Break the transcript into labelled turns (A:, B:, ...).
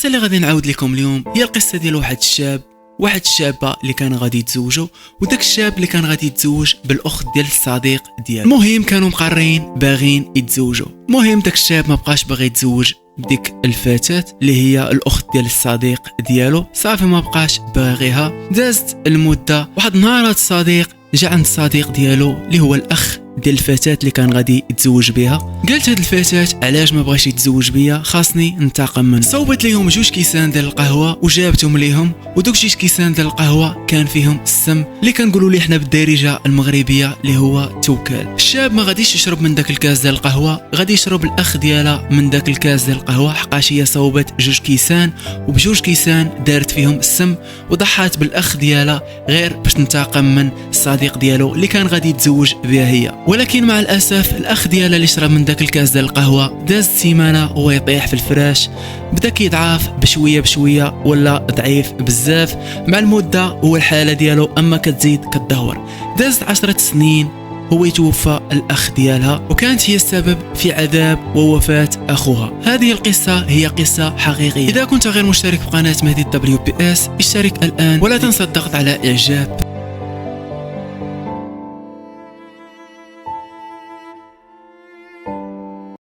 A: القصه اللي غادي نعاود لكم اليوم هي القصه ديال واحد الشابه اللي كان غادي يتزوجوا، وداك الشاب اللي كان غادي يتزوج بالاخت ديال الصديق ديالو. المهم كانوا مقررين باغين يتزوجوا. المهم داك الشاب ما بقاش باغي يتزوج بديك الفتاة اللي هي الاخت ديال الصديق ديالو، صافي ما بقاش باغيها. دازت المده، واحد النهار هاد الصديق جا عند الصديق ديالو اللي هو الاخ ديال الفتاة اللي كان غادي يتزوج بها. قالت هاد الفتاة علاش ما بغاش يتزوج بيا، خاصني ننتقم منه. صوبت ليهم 2 كيسان ديال القهوه وجابتهم ليهم، ودوك 2 كيسان ديال القهوه كان فيهم السم اللي كنقولوا ليه حنا بالدارجه المغربيه اللي هو توكال. الشاب ما غاديش يشرب من داك الكاس ديال القهوه، غادي يشرب الاخ ديالها من داك الكاس ديال القهوه، حقاش هي صوبت 2 كيسان وب2 كيسان دارت فيهم السم وضحات بالاخ ديالها غير باش تنتقم من الصديق ديالو اللي كان غادي يتزوج بها هي. ولكن مع الاسف الاخ ديالها اللي شرب من داك الكاس ديال القهوه داز سيمانه وهو يطيح في الفراش، بدا كيضعف بشويه بشويه ولا ضعيف بزاف. مع المده هو الحاله ديالو اما كتزيد كتدهور. دازت 10 سنين هو يتوفى الاخ ديالها، وكانت هي السبب في عذاب ووفاه اخوها. هذه القصه هي قصه حقيقيه. اذا كنت غير مشترك في قناه مهدي WPS اشترك الان، ولا تنسى الضغط على اعجاب.